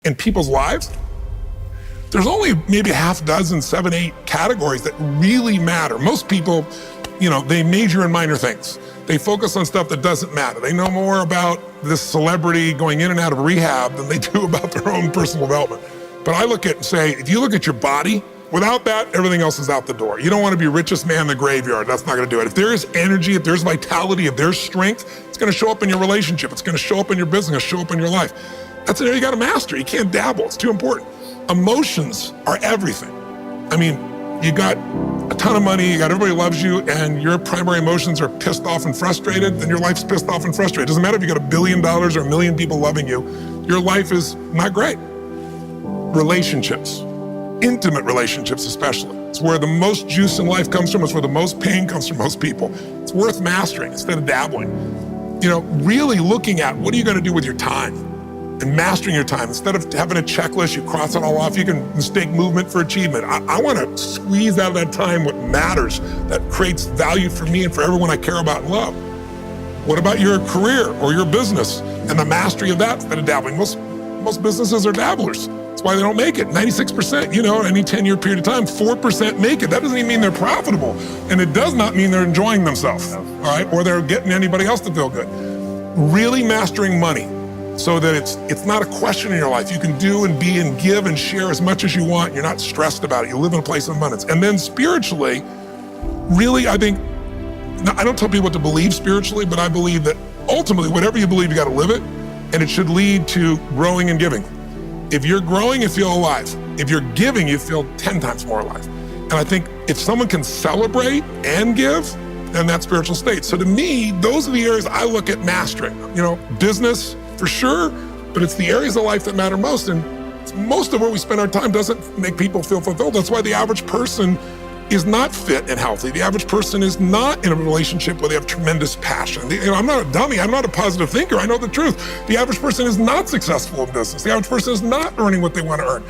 in people's lives, there's only maybe a half dozen, 7, 8 categories that really matter. Most people, they major in minor things. They focus on stuff that doesn't matter. They know more about this celebrity going in and out of rehab than they do about their own personal development. But I look at and say, if you look at your body, without that, everything else is out the door. You don't want to be richest man in the graveyard. That's not going to do it. If there is energy, if there's vitality, if there's strength, it's going to show up in your relationship. It's going to show up in your business, show up in your life. That's an area you got to master. You can't dabble. It's too important. Emotions are everything. I mean, you got a ton of money, you got everybody loves you, and your primary emotions are pissed off and frustrated, then your life's pissed off and frustrated. It doesn't matter if you got $1 billion or 1 million people loving you, your life is not great. Relationships, intimate relationships especially. It's where the most juice in life comes from. It's where the most pain comes from most people. It's worth mastering instead of dabbling. Really looking at what are you going to do with your time and mastering your time. Instead of having a checklist, you cross it all off. You can mistake movement for achievement. I want to squeeze out of that time what matters, that creates value for me and for everyone I care about and love. What about your career or your business and the mastery of that instead of dabbling? Most businesses are dabblers. That's why they don't make it. 96%, in any 10-year period of time, 4% make it. That doesn't even mean they're profitable. And it does not mean they're enjoying themselves, all right? Or they're getting anybody else to feel good. Really mastering money so that it's not a question in your life. You can do and be and give and share as much as you want. You're not stressed about it. You live in a place of abundance. And then spiritually, really, I think, I don't tell people what to believe spiritually, but I believe that ultimately, whatever you believe, you got to live it. And it should lead to growing and giving. If you're growing, you feel alive. If you're giving, you feel 10 times more alive. And I think if someone can celebrate and give, then that's spiritual state. So to me, those are the areas I look at mastering. Business, for sure, but it's the areas of life that matter most. And most of where we spend our time doesn't make people feel fulfilled. That's why the average person is not fit and healthy. The average person is not in a relationship where they have tremendous passion. I'm not a dummy. I'm not a positive thinker. I know the truth. The average person is not successful in business. The average person is not earning what they want to earn.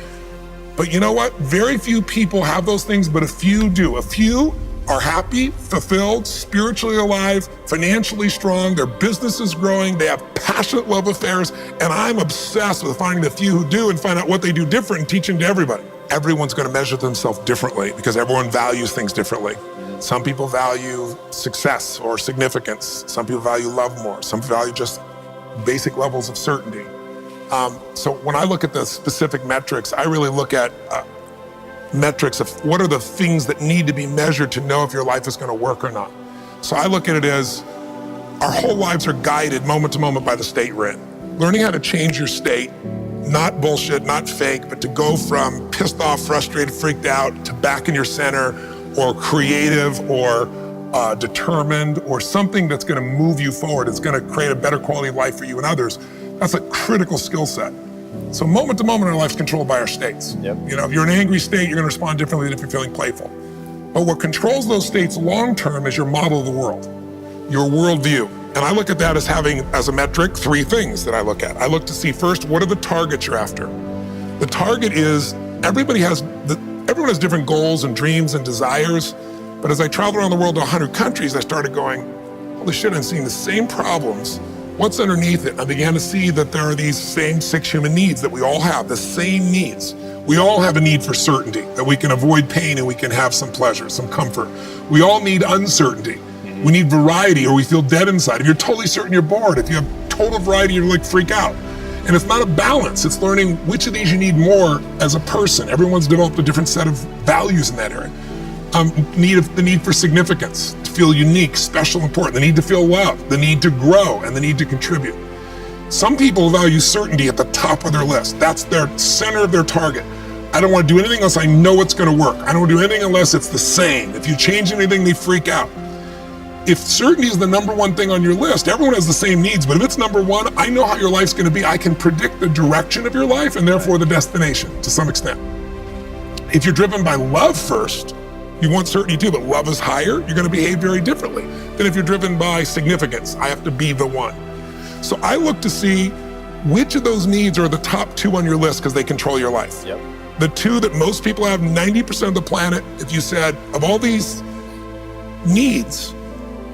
But you know what? Very few people have those things, but a few do. A few are happy, fulfilled, spiritually alive, financially strong, their business is growing, they have passionate love affairs, and I'm obsessed with finding the few who do and find out what they do different and teaching to everybody. Everyone's going to measure themselves differently because everyone values things differently. Some people value success or significance. Some people value love more. Some value just basic levels of certainty. So when I look at the specific metrics, I really look at metrics of what are the things that need to be measured to know if your life is going to work or not. So I look at it as our whole lives are guided moment to moment by the state we're in. Learning how to change your state, not bullshit, not fake, but to go from pissed off, frustrated, freaked out to back in your center or creative or determined or something that's going to move you forward. It's going to create a better quality of life for you and others. That's a critical skill set. So moment to moment, our life's controlled by our states. Yep. If you're in an angry state, you're going to respond differently than if you're feeling playful. But what controls those states long-term is your model of the world, your worldview. And I look at that as having, as a metric, 3 things that I look at. I look to see first, what are the targets you're after? The target is, everyone has different goals and dreams and desires. But as I traveled around the world to 100 countries, I started going, holy shit, I'm seeing the same problems. What's underneath it? I began to see that there are these same 6 human needs that we all have, the same needs. We all have a need for certainty, that we can avoid pain and we can have some pleasure, some comfort. We all need uncertainty. We need variety or we feel dead inside. If you're totally certain, you're bored. If you have total variety, you're like freak out. And it's not a balance. It's learning which of these you need more as a person. Everyone's developed a different set of values in that area. The need for significance, to feel unique, special, important, the need to feel loved, the need to grow, and the need to contribute. Some people value certainty at the top of their list. That's their center of their target. I don't want to do anything unless I know it's going to work. I don't want to do anything unless it's the same. If you change anything, they freak out. If certainty is the number 1 thing on your list, everyone has the same needs, but if it's number 1, I know how your life's going to be. I can predict the direction of your life and therefore the destination to some extent. If you're driven by love first, you want certainty too, but love is higher, you're going to behave very differently than if you're driven by significance. I have to be the one. So I look to see which of those needs are the top 2 on your list because they control your life. Yep. The 2 that most people have, 90% of the planet, if you said, of all these needs,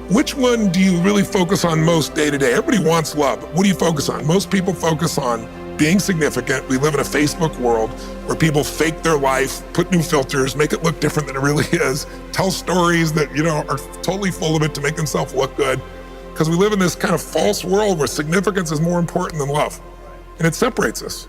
which one do you really focus on most day to day? Everybody wants love, but what do you focus on? Most people focus on being significant. We live in a Facebook world where people fake their life, put new filters, make it look different than it really is, tell stories that, are totally full of it to make themselves look good. Because we live in this kind of false world where significance is more important than love. And it separates us.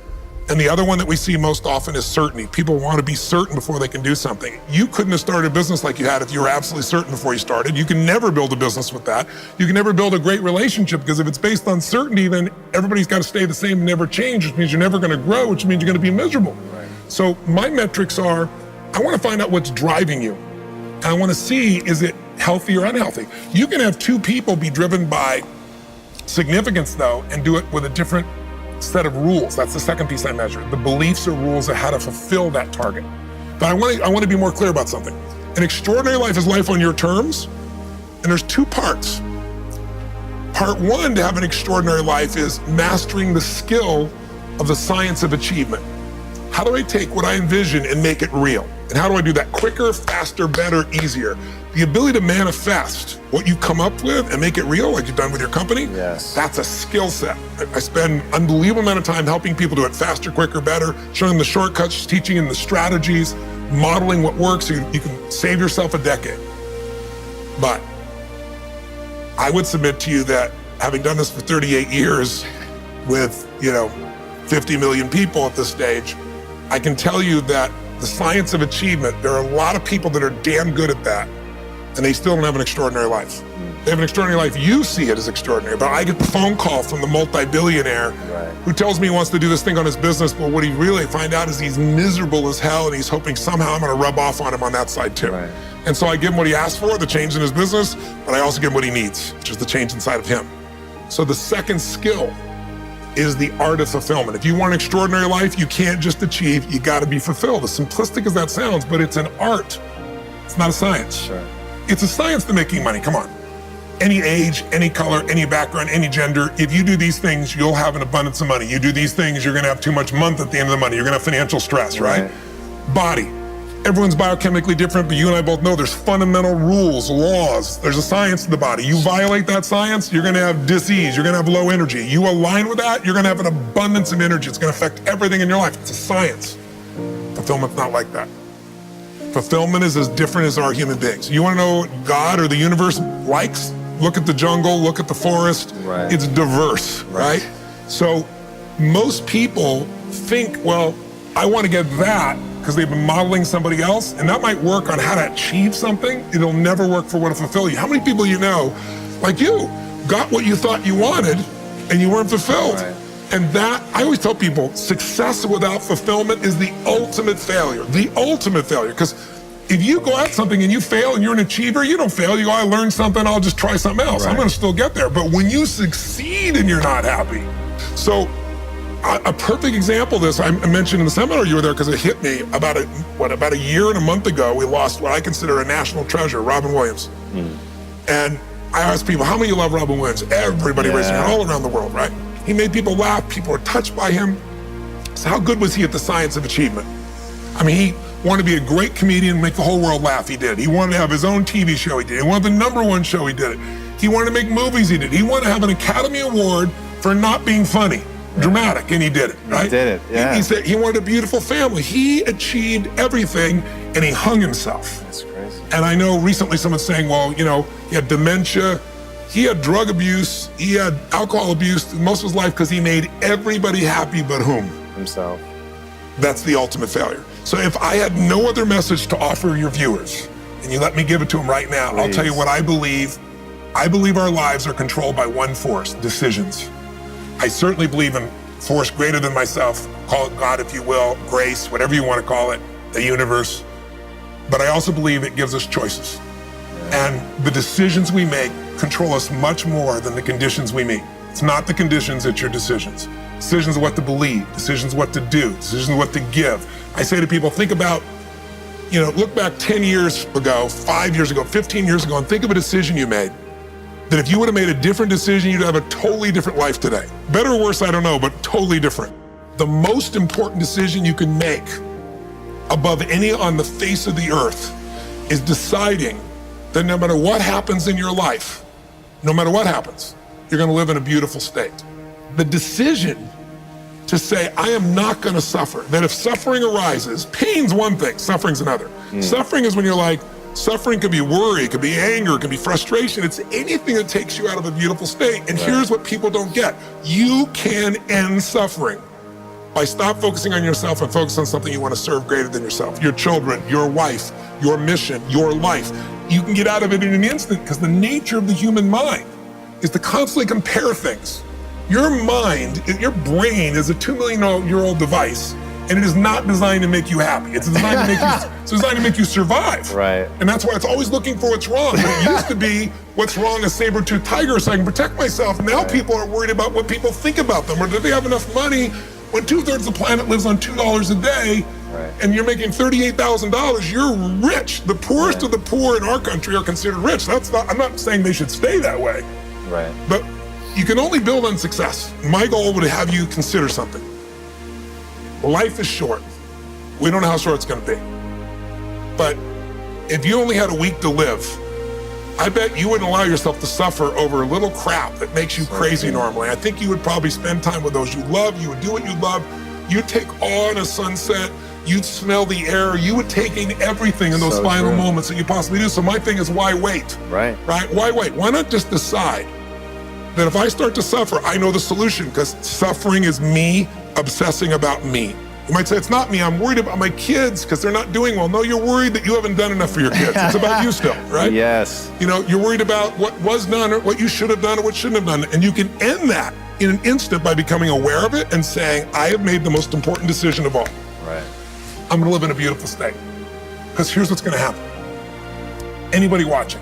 And the other one that we see most often is certainty. People want to be certain before they can do something. You couldn't have started a business like you had if you were absolutely certain before you started. You can never build a business with that. You can never build a great relationship, because if it's based on certainty, then everybody's got to stay the same and never change, which means you're never going to grow, which means you're going to be miserable. Right. So my metrics are, I want to find out what's driving you. And I want to see, is it healthy or unhealthy? You can have two people be driven by significance, though, and do it with a different set of rules. That's the second piece I measure. The beliefs or rules of how to fulfill that target. But I want to be more clear about something. An extraordinary life is life on your terms, and there's two parts. Part one to have an extraordinary life is mastering the skill of the science of achievement. How do I take what I envision and make it real? And how do I do that quicker, faster, better, easier? The ability to manifest what you come up with and make it real, like you've done with your company, yes, that's a skill set. I spend an unbelievable amount of time helping people do it faster, quicker, better, showing them the shortcuts, teaching them the strategies, modeling what works so you can save yourself a decade. But I would submit to you that having done this for 38 years with, 50 million people at this stage, I can tell you that the science of achievement, there are a lot of people that are damn good at that, and they still don't have an extraordinary life. They have an extraordinary life. You see it as extraordinary, but I get the phone call from the multi-billionaire who tells me he wants to do this thing on his business, but what he really find out is he's miserable as hell, and he's hoping somehow I'm gonna rub off on him on that side too. Right. And so I give him what he asked for, the change in his business, but I also give him what he needs, which is the change inside of him. So the second skill is the art of fulfillment. If you want an extraordinary life, you can't just achieve, you gotta be fulfilled. As simplistic as that sounds, but it's an art. It's not a science. Sure. It's a science to making money, come on. Any age, any color, any background, any gender, if you do these things, you'll have an abundance of money. You do these things, you're gonna have too much month at the end of the money. You're gonna have financial stress, right? Body. Everyone's biochemically different, but you and I both know there's fundamental rules, laws. There's a science to the body. You violate that science, you're gonna have disease, you're gonna have low energy. You align with that, you're gonna have an abundance of energy. It's gonna affect everything in your life. It's a science. Fulfillment's not like that. Fulfillment is as different as our human beings. You wanna know what God or the universe likes? Look at the jungle, look at the forest. Right. It's diverse, right? So most people think, well, I wanna get that, because they've been modeling somebody else, and that might work on how to achieve something. It'll never work for what to fulfill you. How many people you know, like you, got what you thought you wanted and you weren't fulfilled? Right. And that, I always tell people, success without fulfillment is the ultimate failure. The ultimate failure, because if you go at something and you fail and you're an achiever, you don't fail. You go, I learned something, I'll just try something else. Right. I'm gonna still get there. But when you succeed and you're not happy, so a perfect example of this, I mentioned in the seminar you were there because it hit me about a year and a month ago, we lost what I consider a national treasure, Robin Williams. And I asked people, how many of you love Robin Williams? Everybody raised their hand all around the world, right? He made people laugh, people were touched by him. So how good was he at the science of achievement? I mean, he wanted to be a great comedian, make the whole world laugh, he did. He wanted to have his own TV show, he did. He wanted the #1 show, he did it. He wanted to make movies, he did. He wanted to have an Academy Award for not being funny. Dramatic, and he did it, right? He did it, yeah. He said he wanted a beautiful family. He achieved everything, and he hung himself. That's crazy. And I know recently someone's saying, well, he had dementia, he had drug abuse, he had alcohol abuse most of his life because he made everybody happy but whom? Himself. That's the ultimate failure. So if I had no other message to offer your viewers, and you let me give it to them right now, I'll tell you what I believe. I believe our lives are controlled by one force, decisions. I certainly believe in force greater than myself, call it God if you will, grace, whatever you want to call it, the universe. But I also believe it gives us choices. And the decisions we make control us much more than the conditions we meet. It's not the conditions, it's your decisions. Decisions of what to believe, decisions of what to do, decisions of what to give. I say to people, think about, look back 10 years ago, 5 years ago, 15 years ago, and think of a decision you made. That if you would have made a different decision, you'd have a totally different life today. Better or worse, I don't know, but totally different. The most important decision you can make above any on the face of the earth is deciding that no matter what happens in your life, no matter what happens, you're gonna live in a beautiful state. The decision to say, I am not going to suffer. That if suffering arises, pain's one thing, suffering's another. Suffering is when you're like, suffering could be worry, it could be anger, it could be frustration. It's anything that takes you out of a beautiful state. And here's what people don't get. You can end suffering by stop focusing on yourself and focus on something you want to serve greater than yourself. Your children, your wife, your mission, your life. You can get out of it in an instant because the nature of the human mind is to constantly compare things. Your mind, your brain is a 2 million year old device, and it is not designed to make you happy. It's designed to make you, it's designed to make you survive. Right. And that's why it's always looking for what's wrong. But it used to be what's wrong, a saber-toothed tiger, so I can protect myself. Now people are worried about what people think about them, or do they have enough money when 2/3 of the planet lives on $2 a day, and you're making $38,000, you're rich. The poorest of the poor in our country are considered rich. I'm not saying they should stay that way. Right. But you can only build on success. My goal would have you consider something. Life is short. We don't know how short it's gonna be. But if you only had a week to live, I bet you wouldn't allow yourself to suffer over a little crap that makes you crazy normally. I think you would probably spend time with those you love, you would do what you love, you'd take awe in a sunset, you'd smell the air, you would take in everything in those final moments that you possibly do. So my thing is, why wait? Right. Why wait? Why not just decide that if I start to suffer, I know the solution, because suffering is me obsessing about me. You might say, it's not me, I'm worried about my kids because they're not doing well. No, you're worried that you haven't done enough for your kids. It's about you still, right? Yes. You know, you're worried about what was done or what you should have done or what shouldn't have done. And you can end that in an instant by becoming aware of it and saying, I have made the most important decision of all. Right. I'm gonna live in a beautiful state. Because here's what's gonna happen. Anybody watching,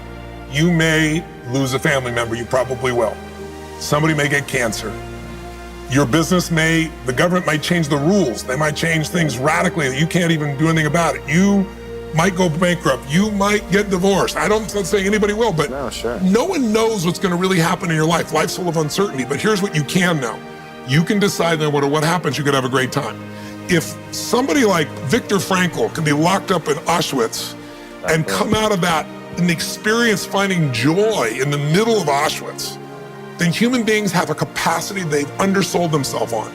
you may lose a family member, you probably will. Somebody may get cancer. Your business the government might change the rules. They might change things radically that you can't even do anything about it. You might go bankrupt. You might get divorced. I'm not saying anybody will, but no one knows what's gonna really happen in your life. Life's full of uncertainty, but here's what you can know. You can decide no matter what happens, you could have a great time. If somebody like Viktor Frankl can be locked up in Auschwitz and come out of that and experience finding joy in the middle of Auschwitz, then human beings have a capacity they've undersold themselves on.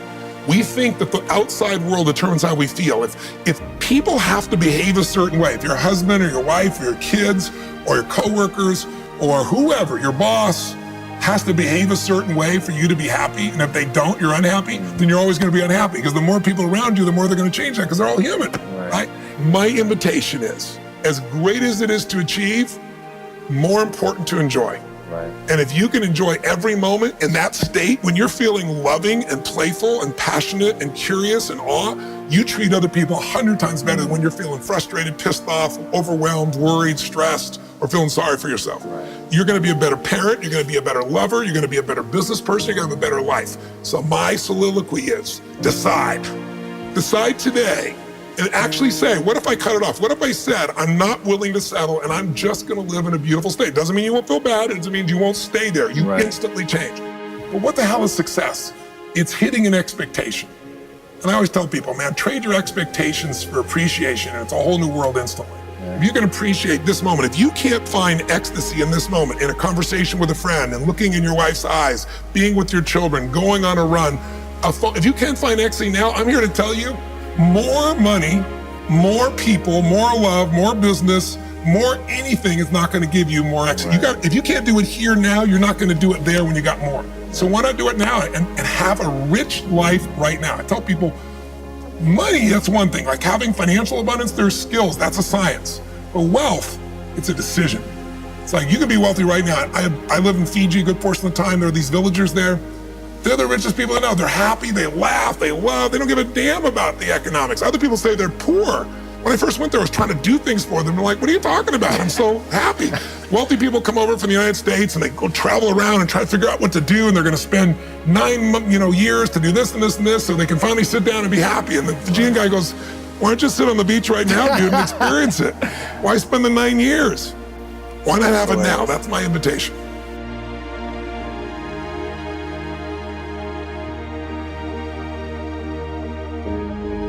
We think that the outside world determines how we feel. If people have to behave a certain way, if your husband or your wife or your kids or your coworkers or whoever, your boss, has to behave a certain way for you to be happy, and if they don't, you're unhappy, then you're always gonna be unhappy, because the more people around you, the more they're gonna change that, because they're all human, right? My invitation is, as great as it is to achieve, more important to enjoy. Right. And if you can enjoy every moment in that state, when you're feeling loving and playful and passionate and curious and awe, you treat other people 100 times better than when you're feeling frustrated, pissed off, overwhelmed, worried, stressed, or feeling sorry for yourself. Right. You're gonna be a better parent, you're gonna be a better lover, you're gonna be a better business person, you're gonna have a better life. So my soliloquy is, decide. Decide today and actually say, what if I cut it off? What if I said, I'm not willing to settle and I'm just gonna live in a beautiful state? Doesn't mean you won't feel bad, it doesn't mean you won't stay there. You instantly change. But what the hell is success? It's hitting an expectation. And I always tell people, man, trade your expectations for appreciation, and it's a whole new world instantly. If you can appreciate this moment, if you can't find ecstasy in this moment, in a conversation with a friend and looking in your wife's eyes, being with your children, going on a run, if you can't find ecstasy now, I'm here to tell you, more money, more people, more love, more business, more anything is not gonna give you more ecstasy. If you can't do it here now, you're not gonna do it there when you got more. So why not do it now and have a rich life right now? I tell people, money, that's one thing. Like having financial abundance, there's skills, that's a science. But wealth, it's a decision. It's like, you can be wealthy right now. I live in Fiji a good portion of the time. There are these villagers there. They're the richest people I know. They're happy, they laugh, they love, they don't give a damn about the economics. Other people say they're poor. When I first went there, I was trying to do things for them. They're like, what are you talking about? I'm so happy. Wealthy people come over from the United States and they go travel around and try to figure out what to do, and they're gonna spend 9 years to do this and this and this so they can finally sit down and be happy. And the Fijian guy goes, why don't you sit on the beach right now, dude, and experience it? Why spend the 9 years? Why not have it now? That's my invitation.